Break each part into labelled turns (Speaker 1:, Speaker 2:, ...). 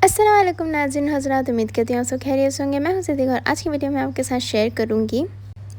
Speaker 1: अस्सलाम वालेकुम नाज़रीन हज़रात, उम्मीद करती हूँ सब खैरियत से होंगे। मैं हूँ सिद्दीक़ और आज की वीडियो में आपके साथ शेयर करूँगी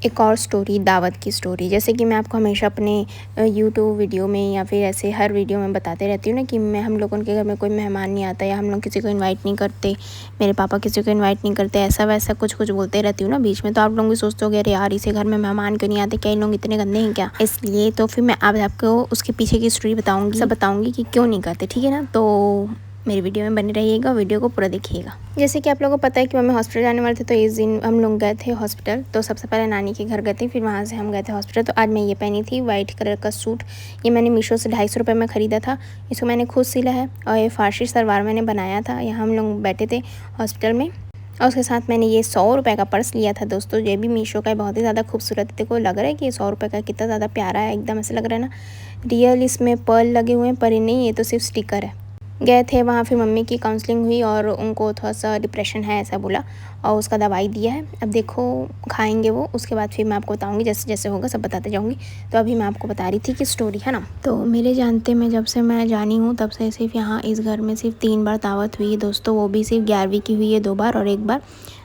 Speaker 1: एक और स्टोरी, दावत की स्टोरी। जैसे कि मैं आपको हमेशा अपने यूट्यूब वीडियो में या फिर ऐसे हर वीडियो में बताते रहती हूँ ना कि हम लोगों के घर में कोई मेहमान नहीं आता या हम लोग किसी को इनवाइट नहीं करते, मेरे पापा किसी को इनवाइट नहीं करते, ऐसा वैसा कुछ कुछ बोलते रहती हूँ ना बीच में। तो आप लोग भी सोचते हो अरे यार, इसे घर में मेहमान क्यों नहीं आते, क्या इन लोग इतने गंदे हैं क्या? इसलिए तो फिर मैं अब आपको उसके पीछे की स्टोरी बताऊँगी, सब बताऊँगी कि क्यों नहीं करते, ठीक है ना। तो मेरी वीडियो में बने रहिएगा, वीडियो को पूरा देखिएगा। जैसे कि आप लोगों को पता है कि मम्मी हॉस्पिटल जाने वाले थे, तो इस दिन हम लोग गए थे हॉस्पिटल। तो सबसे पहले नानी के घर गए थे, फिर वहाँ से हम गए थे हॉस्पिटल। तो आज मैं ये पहनी थी वाइट कलर का सूट। ये मैंने मीशो से 250 रुपये में ख़रीदा था। इसको मैंने खुद सिला है और ये फारसी सलवार मैंने बनाया था। यहाँ हम लोग बैठे थे हॉस्पिटल में और उसके साथ मैंने ये 100 रुपये का पर्स लिया था दोस्तों। ये भी मीशो का है, बहुत ही ज़्यादा खूबसूरत। देखो लग रहा है कि ये 100 रुपये का कितना ज़्यादा प्यारा है, एकदम ऐसे लग रहा है ना रियल इसमें पर्ल लगे हुए हैं, पर नहीं, ये तो सिर्फ स्टिकर है। गए थे वहाँ, फिर मम्मी की काउंसलिंग हुई और उनको थोड़ा सा डिप्रेशन है ऐसा बोला और उसका दवाई दिया है। अब देखो खाएंगे वो, उसके बाद फिर मैं आपको बताऊंगी, जैसे जैसे होगा सब बताते जाऊंगी। तो अभी मैं आपको बता रही थी कि स्टोरी है ना। तो मेरे जानते में जब से मैं जानी हूँ तब से सिर्फ यहाँ इस घर में सिर्फ 3 बार दावत हुई है दोस्तों। वो भी सिर्फ 11वीं की हुई है 2 बार और 1 बार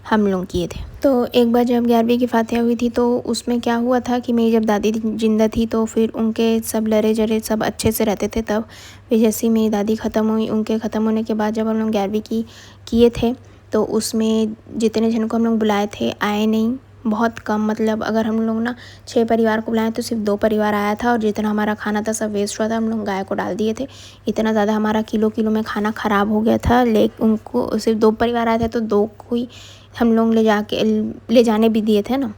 Speaker 1: हम लोग किए थे। तो एक बार जब 11वीं की फातिहा हुई थी तो उसमें क्या हुआ था कि मेरी जब दादी जिंदा थी तो फिर उनके सब लरे जरे सब अच्छे से रहते थे। तब फिर जैसे मेरी दादी ख़त्म हुई, उनके ख़त्म होने के बाद जब हम लोग 11वीं की किए थे तो उसमें जितने जन को हम लोग बुलाए थे आए नहीं, बहुत कम। मतलब अगर हम लोग ना 6 परिवार को बुलाए तो सिर्फ 2 परिवार आया था और जितना हमारा खाना था सब वेस्ट हुआ था। हम लोग गाय को डाल दिए थे, इतना ज़्यादा हमारा किलो में खाना ख़राब हो गया था। उनको सिर्फ 2 परिवार आए थे तो 2 को ही हम लोग ले जाने भी दिए थे ना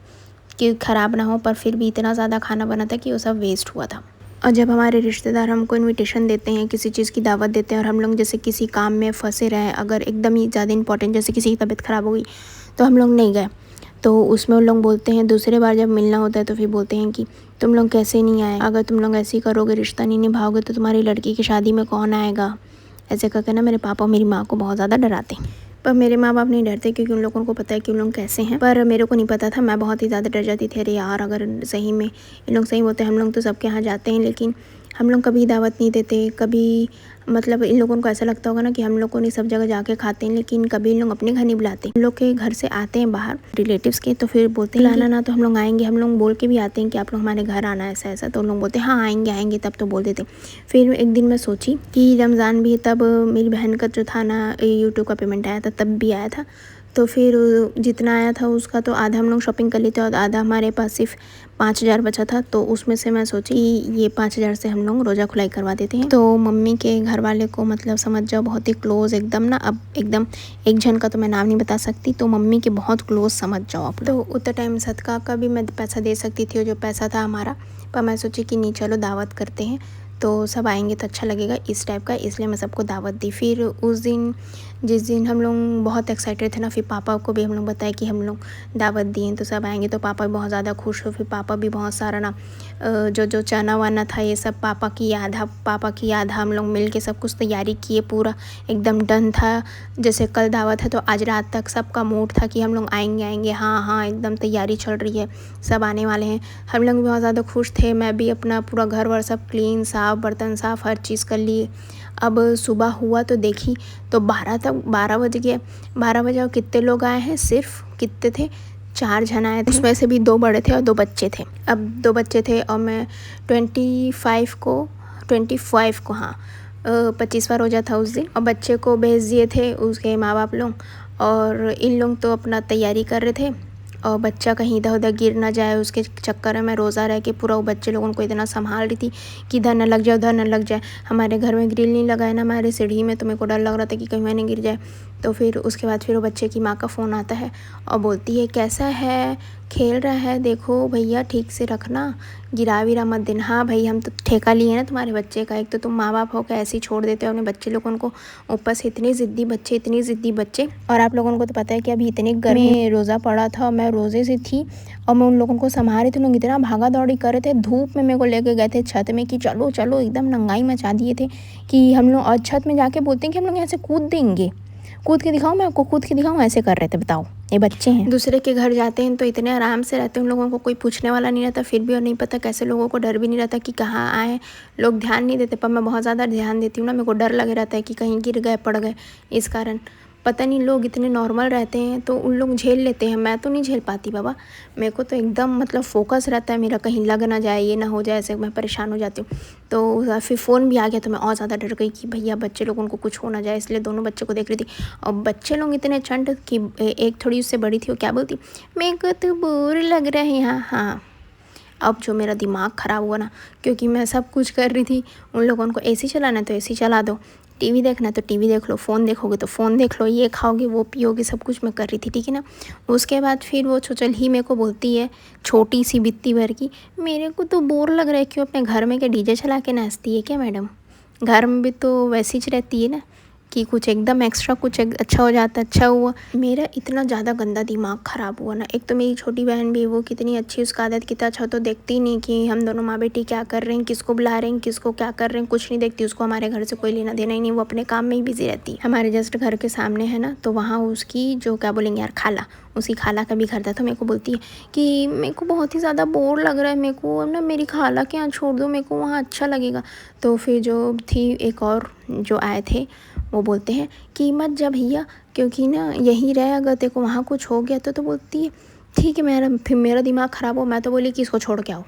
Speaker 1: कि ख़राब ना हो, पर फिर भी इतना ज़्यादा खाना बना था कि वो सब वेस्ट हुआ था। और जब हमारे रिश्तेदार हमको इनविटेशन देते हैं, किसी चीज़ की दावत देते हैं और हम लोग जैसे किसी काम में फंसे रहे, अगर एकदम ही ज़्यादा इंपॉर्टेंट जैसे किसी की तबीयत ख़राब हो गई तो हम लोग नहीं गए, तो उसमें उन लोग बोलते हैं दूसरे बार जब मिलना होता है तो फिर बोलते हैं कि तुम लोग कैसे नहीं आए, अगर तुम लोग ऐसे ही करोगे, रिश्ता नहीं निभाओगे तो तुम्हारी लड़की की शादी में कौन आएगा। ऐसे करके ना मेरे पापा और मेरी माँ को बहुत ज़्यादा डराते हैं। पर मेरे माँ बाप नहीं डरते क्योंकि उन लोगों को पता है कि उन लोग कैसे हैं। पर मेरे को नहीं पता था, मैं बहुत ही ज़्यादा डर जाती थी। अरे यार, अगर सही में इन लोग सही बोलते हैं, हम लोग तो सबके यहाँ जाते हैं लेकिन हम लोग कभी दावत नहीं देते, कभी मतलब इन लोगों को ऐसा लगता होगा ना कि हम लोग को नहीं सब जगह जाके खाते हैं, लेकिन कभी इन लोग अपने घर नहीं बुलाते। हम लोग के घर से आते हैं बाहर रिलेटिव्स के, तो फिर बोलते हैं लाना ना, तो हम लोग आएंगे। हम लोग बोल के भी आते हैं कि आप लोग हमारे घर आना ऐसा ऐसा, तो उन लोग बोलते हैं हाँ आएंगे आएंगे, तब तो बोल देते। फिर एक दिन मैं सोची कि रमज़ान भी है, तब मेरी बहन का जो था ना यूट्यूब का पेमेंट आया था, तब भी आया था। तो फिर जितना आया था उसका तो आधा हम लोग शॉपिंग कर लेते और आधा हमारे पास सिर्फ 5000 बचा था। तो उसमें से मैं सोची ये 5000 से हम लोग रोज़ा खुलाई करवा देते हैं। तो मम्मी के घर वाले को मतलब समझ जाओ बहुत ही क्लोज़ एकदम ना, अब एकदम एक जन का तो मैं नाम नहीं बता सकती, तो मम्मी के बहुत क्लोज़ समझ जाओ आप। तो उतना टाइम सदका का भी मैं पैसा दे सकती थी, जो पैसा था हमारा, पर मैं सोची कि नहीं चलो दावत करते हैं तो सब आएंगे तो अच्छा लगेगा इस टाइप का, इसलिए मैं सबको दावत दी। फिर उस दिन जिस दिन हम लोग बहुत एक्साइटेड थे ना, फिर पापा को भी हम लोग बताया कि हम लोग दावत दिए तो सब आएंगे, तो पापा भी बहुत ज़्यादा खुश हो। फिर पापा भी बहुत सारा ना जो चना वाना था ये सब पापा की याद हम लोग मिल के सब कुछ तैयारी किए, पूरा एकदम डन था। जैसे कल दावत है तो आज रात तक सबका मूड था कि हम लोग आएंगे, हाँ हाँ एकदम तैयारी चल रही है, सब आने वाले हैं। हम लोग भी बहुत ज़्यादा खुश थे, मैं भी अपना पूरा घर वर सब क्लीन, साफ़ बर्तन साफ़ हर चीज़ कर लिए। अब सुबह हुआ तो देखी तो 12 बज गए। 12 बजे और कितने लोग आए हैं, सिर्फ कितने थे 4 जन आए थे, उसमें से भी 2 बड़े थे और 2 बच्चे थे। अब 2 बच्चे थे और मैं 25 को हाँ 25वां रोज़ा था उस दिन, और बच्चे को भेज दिए थे उसके माँ बाप लोग, और इन लोग तो अपना तैयारी कर रहे थे और बच्चा कहीं इधर उधर गिर ना जाए उसके चक्कर में मैं रोज़ा रह के पूरा वो बच्चे लोगों को इतना संभाल रही थी कि इधर न लग जाए उधर न लग जाए। हमारे घर में ग्रिल नहीं लगा है ना हमारे सीढ़ी में, तो मेरे को डर लग रहा था कि कहीं मैं नहीं गिर जाए। तो फिर उसके बाद फिर वो बच्चे की माँ का फ़ोन आता है और बोलती है कैसा है, खेल रहा है, देखो भैया ठीक से रखना, गिरा विरा मत देना। हाँ भाई, हम तो ठेका लिए ना तुम्हारे बच्चे का, एक तो तुम माँ बाप होकर ऐसे ही छोड़ देते हो अपने बच्चे लोगों को, ऊपर से इतने ज़िद्दी बच्चे। और आप लोगों को तो पता है कि अभी इतनी गर्मी में रोज़ा पड़ा था और मैं रोज़े से थी और मैं उन लोगों को संभाल रही थी। लोग इतना भागा दौड़ी कर रहे थे, धूप में मेरे को लेके गए थे छत में कि चलो चलो, एकदम नंगाई मचा दिए थे कि हम लोग, और छत में जाके बोलते हैं कि हम लोग यहाँ से कूद देंगे। कूद के दिखाऊँ मैं आपको, कूद के दिखाऊँ, ऐसे कर रहे थे। बताओ, ये बच्चे हैं। दूसरे के घर जाते हैं तो इतने आराम से रहते हैं, उन लोगों को कोई पूछने वाला नहीं रहता, फिर भी और नहीं पता कैसे लोगों को डर भी नहीं रहता कि कहाँ आए, लोग ध्यान नहीं देते। पर मैं बहुत ज़्यादा ध्यान देती हूँ ना, मेरे को डर लगे रहता है कि कहीं गिर गए, पड़ गए। इस कारण पता नहीं लोग इतने नॉर्मल रहते हैं तो उन लोग झेल लेते हैं, मैं तो नहीं झेल पाती बाबा। मेरे को तो एकदम मतलब फोकस रहता है मेरा, कहीं लग ना जाए, ये ना हो जाए, ऐसे मैं परेशान हो जाती हूँ। तो फिर फ़ोन भी आ गया तो मैं और ज़्यादा डर गई कि भैया बच्चे लोग उनको कुछ हो ना जाए, इसलिए दोनों बच्चे को देख रही थी। और बच्चे लोग इतने चंट कि एक थोड़ी उससे बड़ी थी, वो क्या बोलती, मेरे को तो बोर लग रहा है यहाँ। हाँ, अब जो मेरा दिमाग ख़राब हुआ ना, क्योंकि मैं सब कुछ कर रही थी, उन लोगों को एसी चलाना है तो एसी चला दो, टीवी देखना है तो टीवी देख लो, फ़ोन देखोगे तो फ़ोन देख लो, ये खाओगे वो पियोगे, सब कुछ मैं कर रही थी, ठीक है ना। उसके बाद फिर वो छोचल ही मेरे को बोलती है, छोटी सी बित्ती भर की, मेरे को तो बोर लग रहा है, क्यों अपने घर में क्या डीजे चला के नाचती है क्या मैडम? घर में भी तो वैसी ही रहती है ना कि कुछ एकदम एक्स्ट्रा कुछ अच्छा हो जाता। अच्छा हुआ मेरा इतना ज़्यादा गंदा दिमाग ख़राब हुआ ना। एक तो मेरी छोटी बहन भी, वो कितनी अच्छी, उसका आदत कितना अच्छा हो, तो देखती ही नहीं कि हम दोनों माँ बेटी क्या कर रहे हैं, किसको बुला रहे हैं, किसको क्या कर रहे हैं, कुछ नहीं देखती। उसको हमारे घर से कोई लेना देना ही नहीं, वो अपने काम में ही बिजी रहती है। हमारे जस्ट घर के सामने है ना, तो वहाँ उसकी जो क्या बोलेंगे यार, खाला, उसी खाला का भी घर था। तो मेरे को बोलती है कि मेरे को बहुत ही ज़्यादा बोर लग रहा है, मेरे को ना मेरी खाला के यहाँ छोड़ दो, मेरे को वहाँ अच्छा लगेगा। तो फिर जो थी एक और जो आए थे, वो बोलते हैं कि मत जा भैया, क्योंकि ना यहीं रहे, अगर तेरे को वहाँ कुछ हो गया तो बोलती है ठीक है। फिर मेरा दिमाग ख़राब हो, मैं तो बोली कि इसको छोड़ के आओ,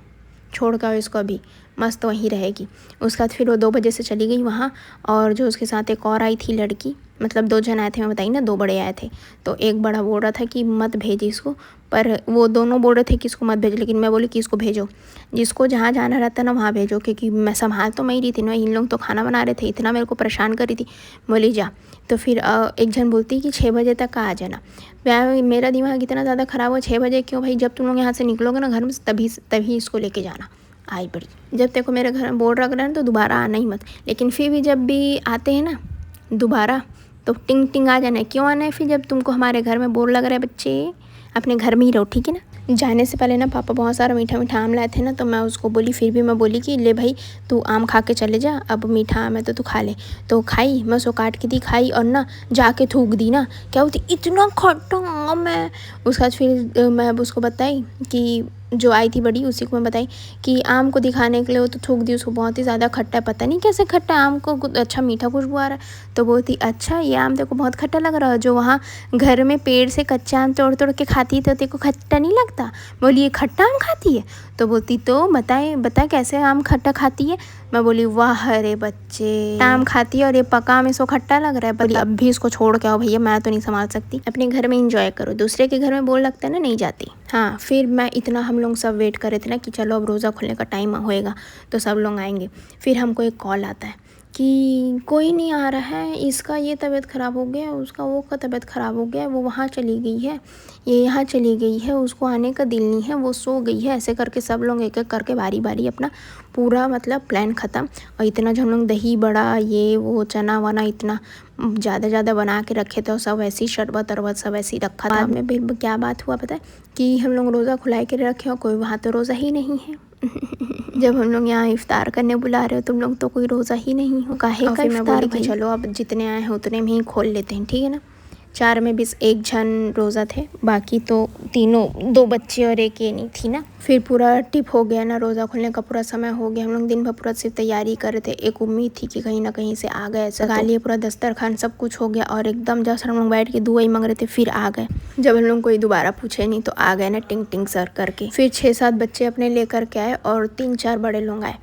Speaker 1: छोड़ के आओ इसको, अभी मस्त वहीं रहेगी। उसके बाद फिर वो 2 बजे से चली गई वहाँ, और जो उसके साथ एक और आई थी लड़की, मतलब 2 जन आए थे, मैं बताई ना, 2 बड़े आए थे। तो एक बड़ा बोल रहा था कि मत भेज इसको, पर वो दोनों बोल रहे थे कि इसको मत भेजो, लेकिन मैं बोली कि इसको भेजो, जिसको जहाँ जाना रहता ना वहाँ भेजो, क्योंकि मैं संभाल तो मैं ही रही थी ना, इन लोग तो खाना बना रहे थे, इतना मेरे को परेशान कर रही थी। बोली जा। तो फिर एक जन बोलती कि 6 बजे तक आ जाना। मेरा दिमाग इतना ज़्यादा ख़राब हुआ, 6 बजे क्यों भाई, जब तुम लोग यहाँ से निकलोगे ना घर में, तभी इसको लेके जाना। आई बड़ी, जब तेरे को मेरे घर में बोर्ड रख रहा है तो दोबारा आना ही मत। लेकिन फिर भी जब भी आते हैं ना दोबारा, तो टिंग टिंग आ जाना है। क्यों आना है फिर, जब तुमको हमारे घर में बोर लग रहा है? बच्चे अपने घर में ही रहो, ठीक है ना। जाने से पहले ना पापा बहुत सारा मीठा मीठा आम लाए थे ना, तो मैं उसको बोली, फिर भी मैं बोली कि ले भाई तू आम खा के चले जा, अब मीठा आम है तो तू खा ले। तो खाई, मैं उसको काट के दी, खाई, और ना जाके थूक दी ना। क्या होती, इतना खट्टा आम है। उसके बाद फिर मैं अब उसको बताई कि जो आई थी बड़ी, उसी को मैं बताई कि आम को दिखाने के लिए वो तो थूक दी, उसको बहुत ही ज़्यादा खट्टा है, पता नहीं कैसे खट्टा आम को अच्छा मीठा खुशबू आ रहा है। तो बोलती अच्छा ये आम तेरे को बहुत खट्टा लग रहा है, जो वहाँ घर में पेड़ से कच्चा आम तोड़ तोड़ के खाती है तो तेरे को खट्टा नहीं लगता? बोली ये खट्टा आम खाती है? तो बोलती तो बता कैसे आम खट्टा खाती है? मैं बोली वाह अरे बच्चे, आम खाती है और ये पका आम इसको खट्टा लग रहा है। बोली अब भी इसको छोड़ के आओ भैया, मैं तो नहीं संभाल सकती, अपने घर में इंजॉय करो, दूसरे के घर में बोल लगता है ना, नहीं जाती। हाँ, फिर मैं इतना, हम लोग सब वेट कर रहे थे ना कि चलो अब रोज़ा खुलने का टाइम होएगा तो सब लोग आएंगे। फिर हमको एक कॉल आता है कि कोई नहीं आ रहा है, इसका ये तबीयत ख़राब हो गया, उसका वो का तबीयत ख़राब हो गया, वो वहाँ चली गई है, ये यहाँ चली गई है, उसको आने का दिल नहीं है, वो सो गई है। ऐसे करके सब लोग एक एक करके बारी बारी अपना पूरा मतलब प्लान ख़त्म। और इतना जो हम लोग दही बड़ा ये वो चना वना इतना ज़्यादा बना के रखे थे, और सब ऐसे ही शरबत अरबत सब ऐसे ही रखा था। बाद में फिर क्या बात हुआ पता है कि हम लोग रोज़ा खुला के रखे और कोई वहाँ तो रोज़ा ही नहीं है। जब हम लोग यहाँ इफ्तार करने बुला रहे हो तुम लोग तो कोई रोज़ा ही नहीं हो, काहे का इफ्तार भाई? चलो अब जितने आए हैं उतने में ही खोल लेते हैं, ठीक है ना। 4 में भी 1 जन रोज़ा थे, बाकी तो तीनों, 2 बच्चे और एक ये नहीं थी ना। फिर पूरा टिप हो गया ना, रोज़ा खुलने का पूरा समय हो गया। हम लोग दिन भर पूरा सिर्फ तैयारी कर रहे थे, एक उम्मीद थी कि कहीं ना कहीं से आ गए, सगा लिए, पूरा दस्तरखान सब कुछ हो गया, और एकदम जब हम लोग बैठ के दुआ ही मांग रहे थे फिर आ गए। जब हम लोग कोई दोबारा पूछे नहीं तो आ गए ना टिंग टिंग सर करके। फिर 6-7 बच्चे अपने लेकर के आए और 3-4 बड़े लोग आए।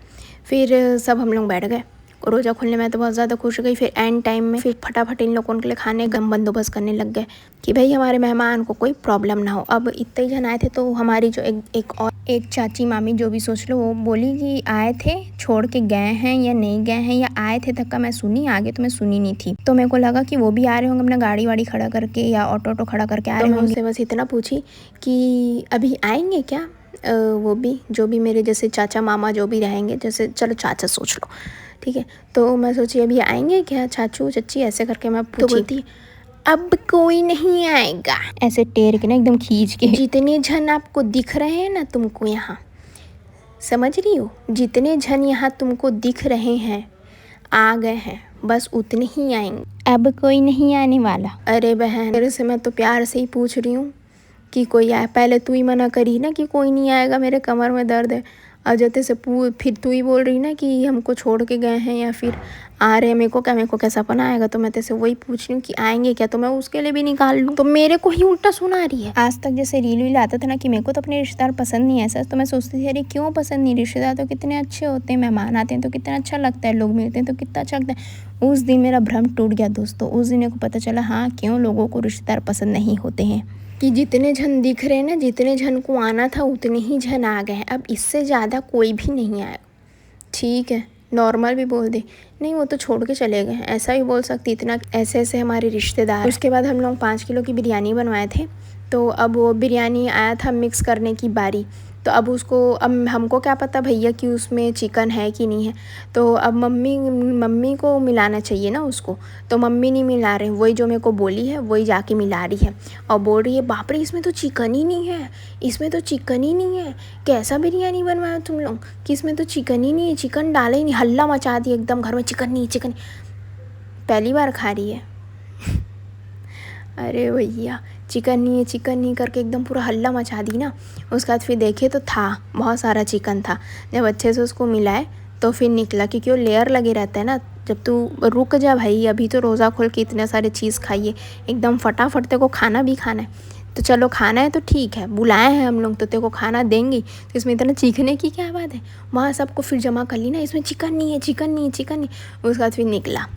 Speaker 1: फिर सब हम लोग बैठ गए। रोज़ा खुलने में तो बहुत ज़्यादा खुश हो गई। फिर एंड टाइम में फिर फटाफट इन लोगों के लिए खाने का बंदोबस्त करने लग गए कि भाई हमारे मेहमान को कोई प्रॉब्लम ना हो। अब इतने ही जन आए थे तो हमारी जो एक चाची मामी जो भी सोच लो, वो बोली कि आए थे छोड़ के गए हैं या नहीं गए हैं, या आए थे तक का मैं सुनी, आगे तो मैं सुनी नहीं थी। तो मेरे को लगा कि वो भी आ रहे होंगे अपना गाड़ी वाड़ी खड़ा करके या ऑटो खड़ा करके आ रहे होंगे। उससे बस इतना पूछी कि अभी आएंगे क्या वो भी, जो भी मेरे जैसे चाचा मामा जो भी रहेंगे, जैसे चलो चाचा सोच लो, ठीक है। तो मैं सोची अभी आएंगे क्या चाचू चाची, ऐसे करके मैं पूछी। तो बोलती अब कोई नहीं आएगा, ऐसे टेर के ना एकदम खींच के। जितने जन आपको दिख रहे हैं ना तुमको यहाँ, समझ रही हो, जितने जन यहाँ तुमको दिख रहे हैं आ गए हैं। बस उतने ही आएंगे, अब कोई नहीं आने वाला। अरे बहन, तेरे से मैं तो प्यार से ही पूछ रही हूँ कि कोई आए। पहले तू ही मना करी ना कि कोई नहीं आएगा, मेरे कमर में दर्द है। अजय से फिर तू ही बोल रही ना कि हमको छोड़ के गए हैं या फिर आ रहे हैं। मेरे को क्या सपना आएगा? तो मैं तेरे से वही पूछ रही हूँ कि आएंगे क्या, तो मैं उसके लिए भी निकाल लूँ। तो मेरे को ही उल्टा सुना रही है। आज तक जैसे रील वील आता था ना कि मेरे को तो अपने रिश्तेदार पसंद नहीं है ऐसा, तो मैं सोचती थी अरे क्यों पसंद नहीं, रिश्तेदार तो कितने अच्छे होते हैं, मेहमान आते हैं तो कितना अच्छा लगता है, लोग मिलते हैं तो कितना अच्छा लगता है। उस दिन मेरा भ्रम टूट गया दोस्तों। उस दिन मेरे को पता चला हाँ क्यों लोगों को रिश्तेदार पसंद नहीं होते हैं, कि जितने जन दिख रहे हैं ना, जितने जन को आना था उतने ही जन आ गए हैं। अब इससे ज़्यादा कोई भी नहीं आएगा। ठीक है, नॉर्मल भी बोल दे, नहीं वो तो छोड़ के चले गए, ऐसा भी बोल सकती। इतना ऐसे ऐसे हमारे रिश्तेदार। उसके बाद हम लोग 5 किलो की बिरयानी बनवाए थे, तो अब वो बिरयानी आया था मिक्स करने की बारी। तो अब उसको, अब हमको क्या पता भैया कि उसमें चिकन है कि नहीं है। तो अब मम्मी को मिलाना चाहिए ना उसको, तो मम्मी नहीं मिला रहे। वही जो मेरे को बोली है वही जाके मिला रही है और बोल रही है बाप रे इसमें तो चिकन ही नहीं है, इसमें तो चिकन ही नहीं है। कैसा बिरयानी बनवाया तुम लोग कि इसमें तो चिकन ही नहीं है, चिकन डाले ही नहीं। हल्ला मचा दिया एकदम घर में, चिकन नहीं चिकन। पहली बार खा रही है अरे भैया चिकन नहीं करके एकदम पूरा हल्ला मचा दी ना। उसके बाद फिर देखे तो था, बहुत सारा चिकन था। जब अच्छे से उसको मिलाए तो फिर निकला, क्योंकि वो लेयर लगे रहता है ना। जब तू रुक जा भाई, अभी तो रोज़ा खोल के इतने सारे चीज़ खाइए, एकदम फटाफट तेरे को खाना भी खाना है। तो चलो खाना है तो ठीक है, बुलाए हैं हम लोग तो तेरे को खाना देंगे, तो इसमें इतना चीखने की क्या बात है। वहाँ सबको फिर जमा कर ली ना, इसमें चिकन नहीं है, चिकन नहीं, चिकन नहीं। उसके बाद फिर निकला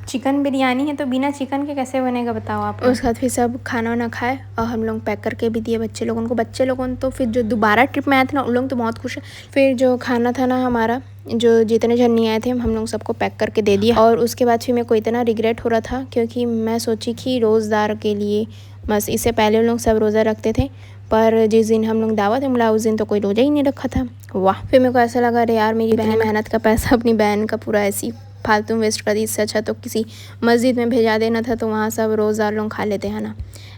Speaker 1: चिकन बिरयानी है तो बिना चिकन के कैसे बनेगा बताओ आप। उसके बाद फिर सब खाना वाना खाए और हम लोग पैक करके भी दिए बच्चे लोगों को। बच्चे लोगों तो फिर जो दोबारा ट्रिप में आए थे ना उन लोग तो बहुत खुश है। फिर जो खाना था ना हमारा, जो जितने जन नहीं आए थे हम लोग सबको पैक करके दे दिया। और उसके बाद फिर मेरे को इतना रिग्रेट हो रहा था, क्योंकि मैं सोची कि रोज़दार के लिए बस, इससे पहले लोग सब रोज़ा रखते थे, पर जिस दिन हम लोग दावत में मिला उस दिन तो कोई रोज़ा ही नहीं रखा था। वाह, फिर मेरे को ऐसा लगा अरे यार मेरी बहन मेहनत का पैसा अपनी बहन का पूरा ऐसी फालतू वेस्ट कर दी। इससे अच्छा तो किसी मस्जिद में भेजा देना था, तो वहाँ सब रोज़दार लोग खा लेते हैं ना।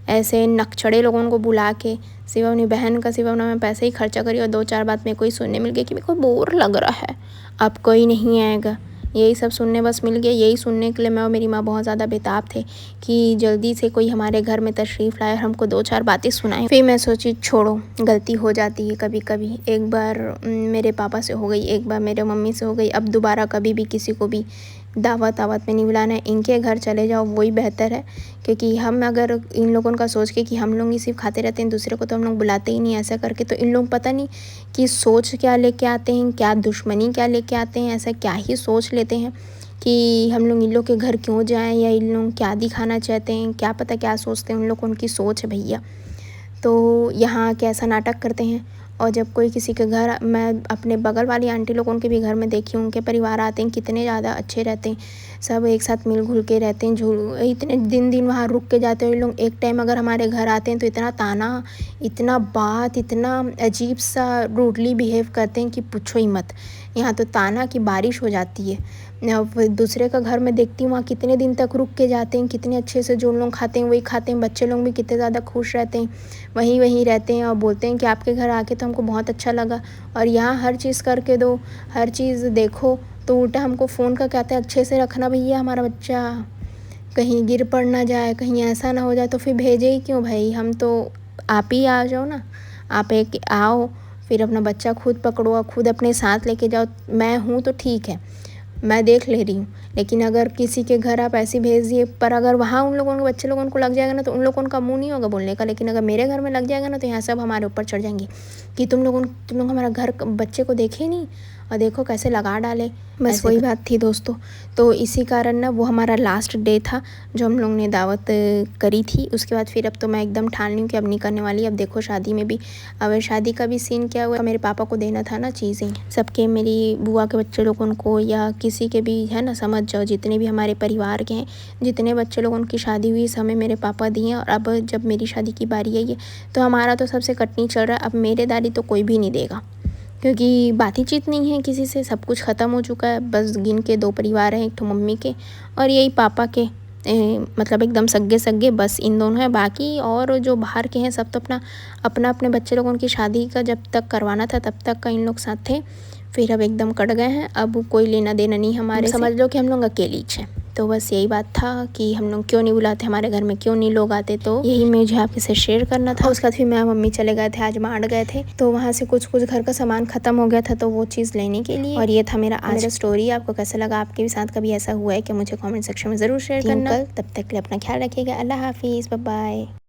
Speaker 1: ऐसे नकचड़े लोगों को बुला के सिर्फ अपनी बहन का सिर्फ अपना मैं पैसे ही खर्चा करी, और 2-4 बात मेरे को ही सुनने मिल गया कि मेरे को बोर लग रहा है, अब कोई नहीं आएगा। यही सब सुनने बस मिल गया। यही सुनने के लिए मैं और मेरी माँ बहुत ज़्यादा बेताब थे कि जल्दी से कोई हमारे घर में तशरीफ़ लाए, हमको 2-4 बातें सुनाए। फिर मैं सोची छोड़ो, गलती हो जाती है कभी कभी। एक बार मेरे पापा से हो गई, एक बार मेरे मम्मी से हो गई, अब दोबारा कभी भी किसी को भी दावत में नहीं बुलाना है। इनके घर चले जाओ वही बेहतर है, क्योंकि हम अगर इन लोगों का सोच के कि हम लोग ही सिर्फ खाते रहते हैं, दूसरे को तो हम लोग बुलाते ही नहीं ऐसा करके, तो इन लोग पता नहीं कि सोच क्या लेके आते हैं, क्या दुश्मनी क्या लेके आते हैं, ऐसा क्या ही सोच लेते हैं कि हम लोग इन लोग के घर क्यों जाएं, या इन लोग क्या दिखाना चाहते हैं, क्या पता क्या सोचते हैं उन लोग, उनकी सोच है भैया। तो यहाँ कैसा नाटक करते हैं। और जब कोई किसी के घर, मैं अपने बगल वाली आंटी लोगों के भी घर में देखी, उनके परिवार आते हैं कितने ज़्यादा अच्छे रहते हैं, सब एक साथ मिल घुल के रहते हैं, इतने दिन वहाँ रुक के जाते हैं लोग। एक टाइम अगर हमारे घर आते हैं तो इतना ताना, इतना बात, इतना अजीब सा रूडली बिहेव करते हैं कि पूछो ही मत। यहाँ तो ताना की बारिश हो जाती है। दूसरे का घर में देखती हूँ वहाँ कितने दिन तक रुक के जाते हैं, कितने अच्छे से जो लोग खाते हैं वही खाते हैं, बच्चे लोग भी कितने ज़्यादा खुश रहते हैं, वहीं रहते हैं और बोलते हैं कि आपके घर आके तो हमको बहुत अच्छा लगा। और यहाँ हर चीज़ करके दो, हर चीज़ देखो, तो उल्टा हमको फ़ोन का कहते हैं अच्छे से रखना भैया हमारा बच्चा, कहीं गिर पड़ ना जाए, कहीं ऐसा ना हो जाए। तो फिर भेजे ही क्यों भाई, हम तो आप ही आ जाओ ना, आप एक आओ, फिर अपना बच्चा खुद पकड़ो और खुद अपने साथ लेके जाओ। मैं हूँ तो ठीक है, मैं देख ले रही हूँ, लेकिन अगर किसी के घर आप ऐसे भेज दिए, पर अगर वहाँ उन लोगों के बच्चे लोगों को लग जाएगा ना तो उन लोगों का मुंह नहीं होगा बोलने का। लेकिन अगर मेरे घर में लग जाएगा ना तो यहाँ सब हमारे ऊपर चढ़ जाएंगे कि तुम लोग हमारा घर बच्चे को देखे नहीं और देखो कैसे लगा डाले। बस वही बात थी दोस्तों। तो इसी कारण ना वो हमारा लास्ट डे था जो हम लोग ने दावत करी थी। उसके बाद फिर अब तो मैं एकदम ठान ली हूँ कि अब नहीं करने वाली। अब देखो शादी में भी, अब शादी का भी सीन क्या हुआ, मेरे पापा को देना था ना चीज़ें सबके, मेरी बुआ के बच्चे लोगों को या किसी के भी है ना, समझ जाओ जितने भी हमारे परिवार के हैं, जितने बच्चे लोगों की शादी हुई समय मेरे पापा दिए। और अब जब मेरी शादी की बारी आई है तो हमारा तो सबसे कटनी चल रहा है। अब मेरे दादी तो कोई भी नहीं देगा, क्योंकि बात ही चीत नहीं है किसी से, सब कुछ ख़त्म हो चुका है। बस गिन के 2 परिवार हैं, एक तो मम्मी के और यही पापा के, मतलब एकदम सगे बस इन दोनों हैं। बाकी और जो बाहर के हैं सब तो अपना अपने बच्चे लोगों की शादी का जब तक करवाना था तब तक का इन लोग साथ थे। फिर अब एकदम कट गए हैं, अब कोई लेना देना नहीं हमारे, समझ लो कि हम लोग अकेले ही हैं। तो बस यही बात था कि हम लोग क्यों नहीं बुलाते, हमारे घर में क्यों नहीं लोग आते, तो यही मुझे आपके साथ शेयर करना था। उसके बाद फिर मैं मम्मी चले गए थे, आज मार्ट गए थे, तो वहाँ से कुछ घर का सामान खत्म हो गया था, तो वो चीज़ लेने के लिए। और ये था मेरा आज स्टोरी। आपको कैसा लगा, आपके भी साथ कभी ऐसा हुआ है कि मुझे कमेंट सेक्शन में ज़रूर शेयर करना। तब तक के लिए अपना ख्याल रखिएगा। अल्लाह हाफिज़, बाय बाय।